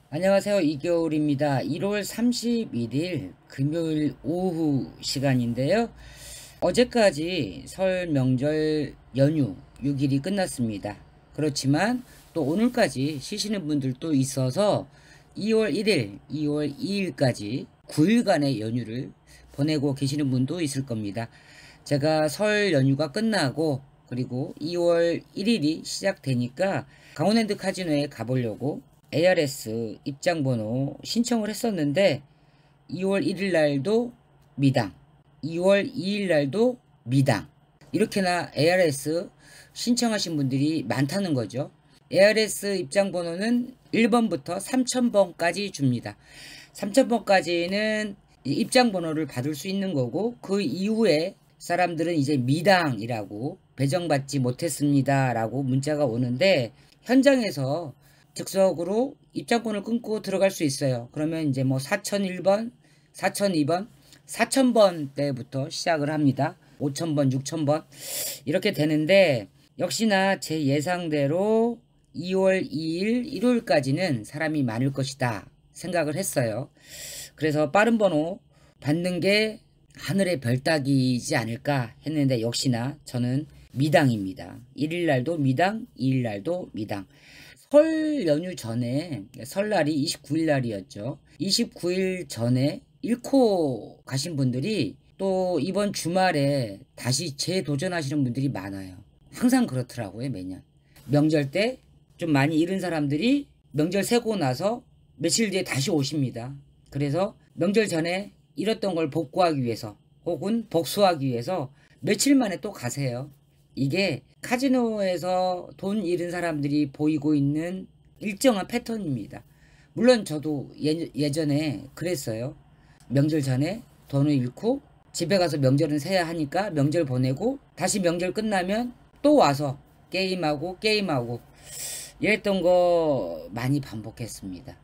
안녕하세요. 이겨울입니다. 1월 31일 금요일 오후 시간인데요. 어제까지 설 명절 연휴 6일이 끝났습니다. 그렇지만 또 오늘까지 쉬시는 분들도 있어서 2월 1일, 2월 2일까지 9일간의 연휴를 보내고 계시는 분도 있을 겁니다. 제가 설 연휴가 끝나고 그리고 2월 1일이 시작되니까 강원랜드 카지노에 가보려고 ARS 입장번호 신청을 했었는데 2월 1일 날도 미당, 2월 2일 날도 미당. 이렇게나 ARS 신청하신 분들이 많다는 거죠. ARS 입장번호는 1번부터 3000번까지 줍니다. 3000번까지는 입장번호를 받을 수 있는 거고, 그 이후에 사람들은 이제 미당이라고 배정받지 못했습니다 라고 문자가 오는데, 현장에서 즉석으로 입장권을 끊고 들어갈 수 있어요. 그러면 이제 뭐 4001번, 4002번, 4000번 때부터 시작을 합니다. 5000번, 6000번 이렇게 되는데, 역시나 제 예상대로 2월 2일, 일요일까지는 사람이 많을 것이다 생각을 했어요. 그래서 빠른 번호 받는 게 하늘의 별 따기이지 않을까 했는데, 역시나 저는 미당입니다. 1일 날도 미당, 2일 날도 미당. 설 연휴 전에, 설날이 29일 날이었죠. 29일 전에 잃고 가신 분들이 또 이번 주말에 다시 재도전하시는 분들이 많아요. 항상 그렇더라고요, 매년. 명절 때 좀 많이 잃은 사람들이 명절 세고 나서 며칠 뒤에 다시 오십니다. 그래서 명절 전에 잃었던 걸 복구하기 위해서 혹은 복수하기 위해서 며칠 만에 또 가세요. 이게 카지노에서 돈 잃은 사람들이 보이고 있는 일정한 패턴입니다. 물론 저도 예전에 그랬어요. 명절 전에 돈을 잃고 집에 가서 명절은 세야 하니까 명절 보내고 다시 명절 끝나면 또 와서 게임하고 이랬던 거 많이 반복했습니다.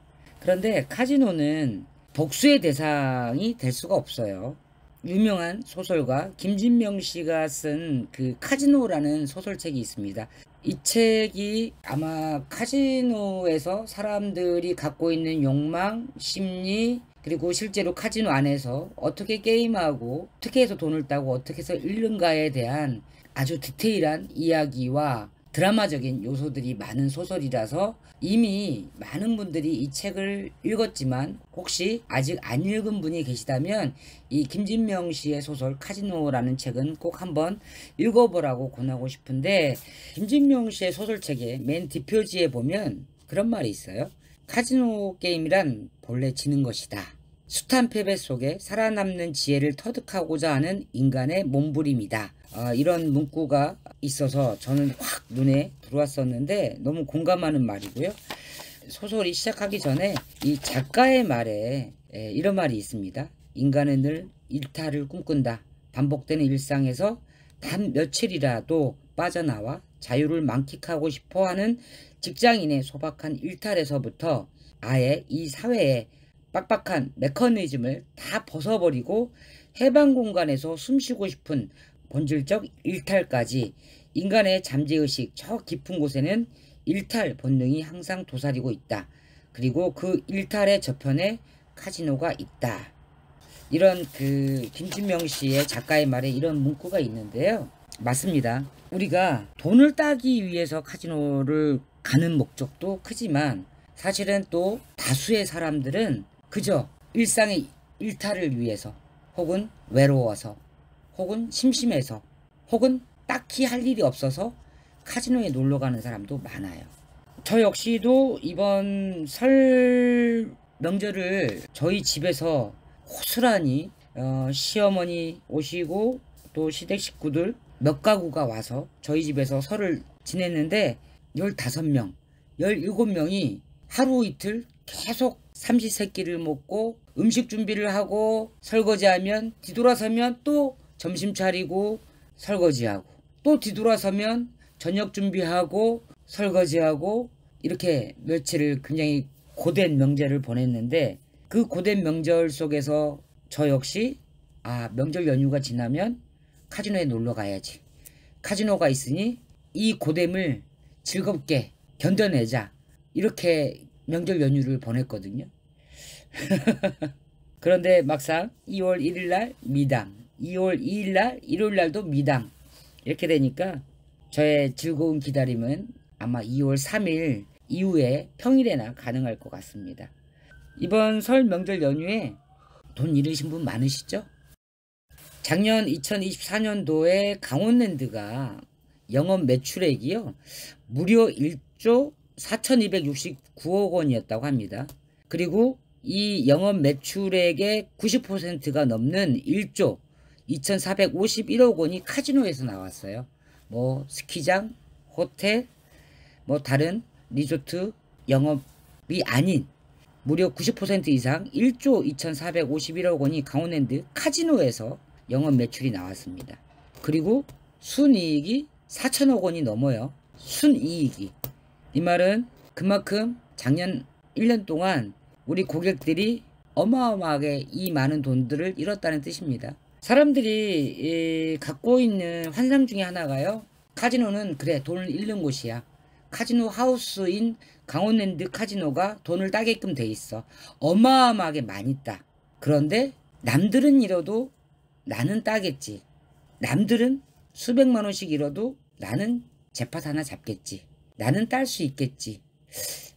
그런데 카지노는 복수의 대상이 될 수가 없어요. 유명한 소설가 김진명 씨가 쓴 그 카지노라는 소설책이 있습니다. 이 책이 아마 카지노에서 사람들이 갖고 있는 욕망, 심리, 그리고 실제로 카지노 안에서 어떻게 게임하고 어떻게 해서 돈을 따고 어떻게 해서 잃는가에 대한 아주 디테일한 이야기와 드라마적인 요소들이 많은 소설이라서 이미 많은 분들이 이 책을 읽었지만, 혹시 아직 안 읽은 분이 계시다면 이 김진명 씨의 소설 카지노라는 책은 꼭 한번 읽어보라고 권하고 싶은데, 김진명 씨의 소설책의 맨 뒷표지에 보면 그런 말이 있어요. 카지노 게임이란 본래 지는 것이다. 숱한 패배 속에 살아남는 지혜를 터득하고자 하는 인간의 몸부림이다. 이런 문구가 있어서 저는 확 눈에 들어왔었는데 너무 공감하는 말이고요. 소설이 시작하기 전에 이 작가의 말에 이런 말이 있습니다. 인간은 늘 일탈을 꿈꾼다. 반복되는 일상에서 단 며칠이라도 빠져나와 자유를 만끽하고 싶어하는 직장인의 소박한 일탈에서부터 아예 이 사회의 빡빡한 메커니즘을 다 벗어버리고 해방 공간에서 숨쉬고 싶은 본질적 일탈까지, 인간의 잠재의식 저 깊은 곳에는 일탈 본능이 항상 도사리고 있다. 그리고 그 일탈의 저편에 카지노가 있다. 이런 그 김진명 씨의 작가의 말에 이런 문구가 있는데요. 맞습니다. 우리가 돈을 따기 위해서 카지노를 가는 목적도 크지만, 사실은 또 다수의 사람들은 그저 일상의 일탈을 위해서, 혹은 외로워서, 혹은 심심해서, 혹은 딱히 할 일이 없어서 카지노에 놀러 가는 사람도 많아요. 저 역시도 이번 설 명절을 저희 집에서 고스란히 시어머니 오시고 또 시댁 식구들 몇 가구가 와서 저희 집에서 설을 지냈는데, 15명, 17명이 하루 이틀 계속 삼시세끼를 먹고 음식 준비를 하고 설거지하면 뒤돌아서면 또 점심 차리고 설거지하고 또 뒤돌아서면 저녁 준비하고 설거지하고, 이렇게 며칠을 굉장히 고된 명절을 보냈는데, 그 고된 명절 속에서 저 역시 명절 연휴가 지나면 카지노에 놀러 가야지. 카지노가 있으니 이 고됨을 즐겁게 견뎌내자. 이렇게 명절 연휴를 보냈거든요. 그런데 막상 2월 1일 날 미당, 2월 2일 날, 1월 날도 미당 이렇게 되니까 저의 즐거운 기다림은 아마 2월 3일 이후에 평일에나 가능할 것 같습니다. 이번 설 명절 연휴에 돈 잃으신 분 많으시죠? 작년 2024년도에 강원랜드가 영업 매출액이요 무려 1조 4269억 원이었다고 합니다. 그리고 이 영업 매출액의 90%가 넘는 1조 2451억 원이 카지노에서 나왔어요. 뭐 스키장, 호텔, 뭐 다른 리조트 영업이 아닌 무려 90% 이상 1조 2451억 원이 강원랜드 카지노에서 영업 매출이 나왔습니다. 그리고 순이익이 4천억 원이 넘어요. 순이익이. 이 말은 그만큼 작년 1년 동안 우리 고객들이 어마어마하게 이 많은 돈들을 잃었다는 뜻입니다. 사람들이 갖고 있는 환상 중에 하나가요. 카지노는 그래 돈을 잃는 곳이야. 카지노 하우스인 강원랜드 카지노가 돈을 따게끔 돼 있어. 어마어마하게 많이 따. 그런데 남들은 잃어도 나는 따겠지. 남들은 수백만 원씩 잃어도 나는 잭팟 하나 잡겠지. 나는 딸 수 있겠지.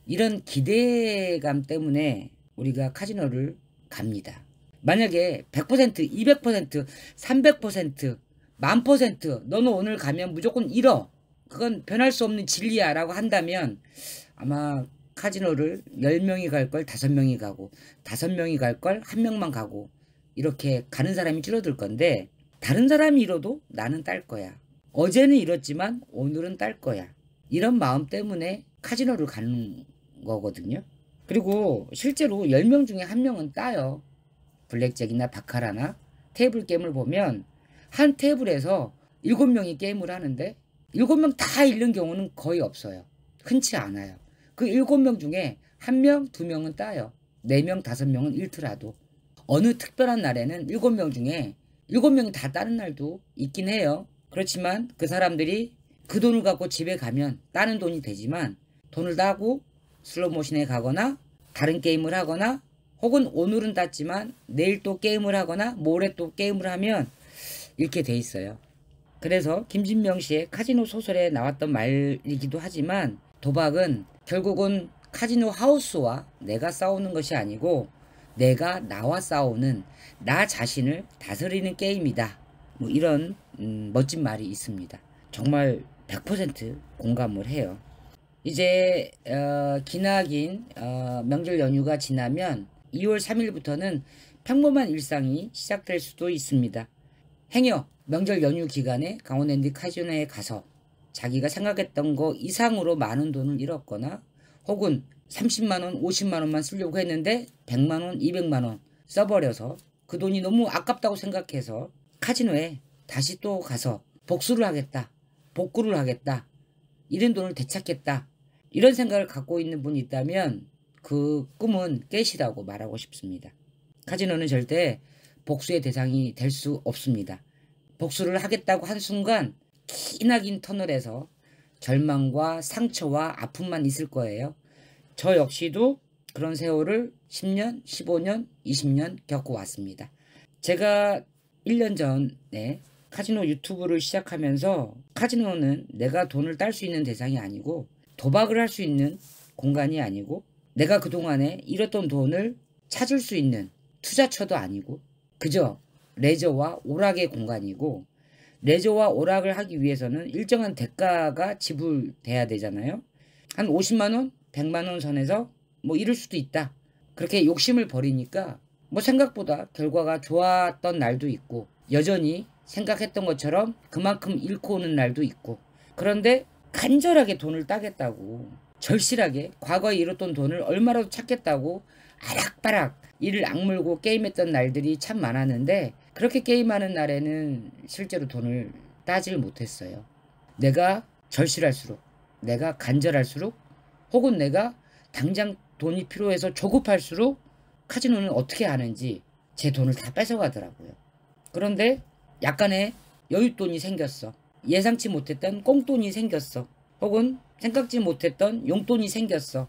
이런 기대감 때문에 우리가 카지노를 갑니다. 만약에 100%, 200%, 300%, 1000% 너는 오늘 가면 무조건 잃어. 그건 변할 수 없는 진리야 라고 한다면 아마 카지노를 10명이 갈 걸 5명이 가고 5명이 갈 걸 1명만 가고 이렇게 가는 사람이 줄어들 건데 다른 사람이 잃어도 나는 딸 거야. 어제는 잃었지만 오늘은 딸 거야. 이런 마음 때문에 카지노를 가는 거거든요. 그리고 실제로 10명 중에 1명은 따요. 블랙잭이나 바카라나 테이블 게임을 보면 한 테이블에서 7명이 게임을 하는데 7명 다 잃는 경우는 거의 없어요. 흔치 않아요. 그 7명 중에 1명, 2명은 따요. 4명, 5명은 잃더라도. 어느 특별한 날에는 7명 중에 7명이 다 따는 날도 있긴 해요. 그렇지만 그 사람들이 그 돈을 갖고 집에 가면 따는 돈이 되지만 돈을 따고 슬로모션에 가거나 다른 게임을 하거나 혹은 오늘은 땄지만 내일 또 게임을 하거나 모레 또 게임을 하면 잃게 돼 있어요. 그래서 김진명 씨의 카지노 소설에 나왔던 말이기도 하지만 도박은 결국은 카지노 하우스와 내가 싸우는 것이 아니고 내가 나와 싸우는 나 자신을 다스리는 게임이다. 뭐 이런 멋진 말이 있습니다. 정말 100% 공감을 해요. 이제 기나긴 명절 연휴가 지나면 2월 3일부터는 평범한 일상이 시작될 수도 있습니다. 행여 명절 연휴 기간에 강원랜드 카지노에 가서 자기가 생각했던 거 이상으로 많은 돈을 잃었거나 혹은 30만원, 50만원만 쓰려고 했는데 100만원, 200만원 써버려서 그 돈이 너무 아깝다고 생각해서 카지노에 다시 또 가서 복수를 하겠다, 복구를 하겠다, 잃은 돈을 되찾겠다 이런 생각을 갖고 있는 분이 있다면 그 꿈은 깨시라고 말하고 싶습니다. 카지노는 절대 복수의 대상이 될 수 없습니다. 복수를 하겠다고 한 순간 기나긴 터널에서 절망과 상처와 아픔만 있을 거예요. 저 역시도 그런 세월을 10년, 15년, 20년 겪어왔습니다. 제가 1년 전에 카지노 유튜브를 시작하면서 카지노는 내가 돈을 딸 수 있는 대상이 아니고 도박을 할 수 있는 공간이 아니고 내가 그동안에 잃었던 돈을 찾을 수 있는 투자처도 아니고 그저 레저와 오락의 공간이고 레저와 오락을 하기 위해서는 일정한 대가가 지불돼야 되잖아요. 한 50만원, 100만원 선에서 뭐 잃을 수도 있다. 그렇게 욕심을 버리니까 뭐 생각보다 결과가 좋았던 날도 있고 여전히 생각했던 것처럼 그만큼 잃고 오는 날도 있고 그런데 간절하게 돈을 따겠다고 절실하게 과거에 잃었던 돈을 얼마라도 찾겠다고 아락바락 이를 악물고 게임했던 날들이 참 많았는데 그렇게 게임하는 날에는 실제로 돈을 따질 못했어요. 내가 절실할수록 내가 간절할수록 혹은 내가 당장 돈이 필요해서 조급할수록 카지노는 어떻게 하는지 제 돈을 다 뺏어가더라고요. 그런데 약간의 여윳돈이 생겼어. 예상치 못했던 꽁돈이 생겼어. 혹은 생각지 못했던 용돈이 생겼어.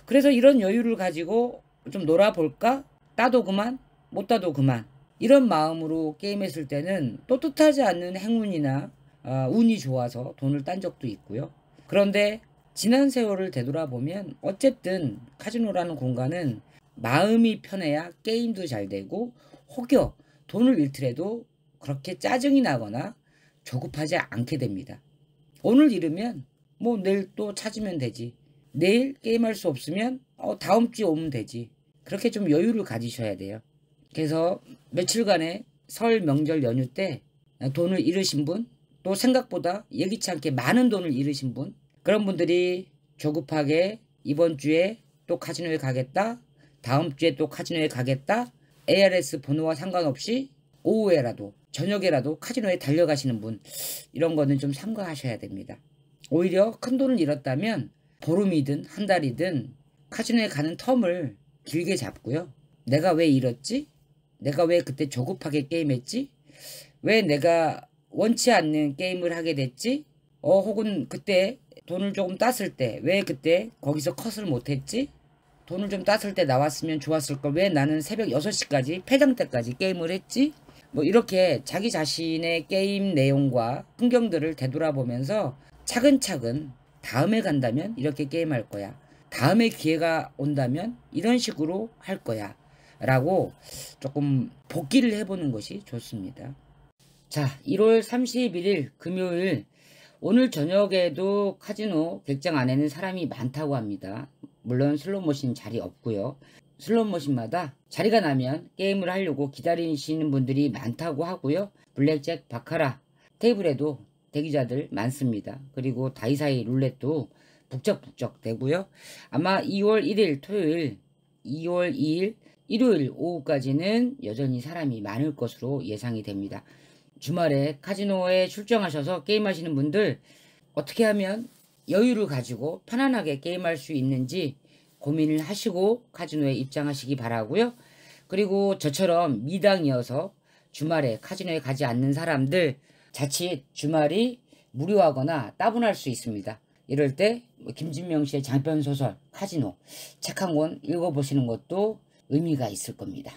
그래서 이런 여유를 가지고 좀 놀아볼까? 따도 그만, 못 따도 그만. 이런 마음으로 게임했을 때는 또 뜻하지 않는 행운이나 운이 좋아서 돈을 딴 적도 있고요. 그런데 지난 세월을 되돌아보면 어쨌든 카지노라는 공간은 마음이 편해야 게임도 잘 되고, 혹여 돈을 잃더라도 그렇게 짜증이 나거나 조급하지 않게 됩니다. 오늘 잃으면 뭐 내일 또 찾으면 되지. 내일 게임할 수 없으면 다음 주에 오면 되지. 그렇게 좀 여유를 가지셔야 돼요. 그래서 며칠간의 설 명절 연휴 때 돈을 잃으신 분, 또 생각보다 예기치 않게 많은 돈을 잃으신 분, 그런 분들이 조급하게 이번 주에 또 카지노에 가겠다, 다음 주에 또 카지노에 가겠다, ARS 번호와 상관없이 오후에라도 저녁에라도 카지노에 달려가시는 분, 이런 거는 좀 삼가하셔야 됩니다. 오히려 큰 돈을 잃었다면 보름이든 한 달이든 카지노에 가는 텀을 길게 잡고요. 내가 왜 잃었지? 내가 왜 그때 조급하게 게임했지? 왜 내가 원치 않는 게임을 하게 됐지? 혹은 그때 돈을 조금 땄을 때 왜 그때 거기서 컷을 못했지? 돈을 좀 땄을 때 나왔으면 좋았을 걸 왜 나는 새벽 6시까지 패장 때까지 게임을 했지? 뭐 이렇게 자기 자신의 게임 내용과 풍경들을 되돌아보면서 차근차근 다음에 간다면 이렇게 게임할 거야. 다음에 기회가 온다면 이런 식으로 할 거야. 라고 조금 복기를 해보는 것이 좋습니다. 자, 1월 31일 금요일, 오늘 저녁에도 카지노 객장 안에는 사람이 많다고 합니다. 물론 슬롯머신 자리 없고요. 슬롯머신마다 자리가 나면 게임을 하려고 기다리시는 분들이 많다고 하고요. 블랙잭, 바카라 테이블에도 대기자들 많습니다. 그리고 다이사이 룰렛도 북적북적 되고요. 아마 2월 1일 토요일, 2월 2일 일요일 오후까지는 여전히 사람이 많을 것으로 예상이 됩니다. 주말에 카지노에 출정하셔서 게임하시는 분들, 어떻게 하면 여유를 가지고 편안하게 게임할 수 있는지 고민을 하시고 카지노에 입장하시기 바라고요. 그리고 저처럼 미당이어서 주말에 카지노에 가지 않는 사람들, 자칫 주말이 무료하거나 따분할 수 있습니다. 이럴 때 김진명 씨의 장편소설 카지노 책 한 권 읽어보시는 것도 의미가 있을 겁니다.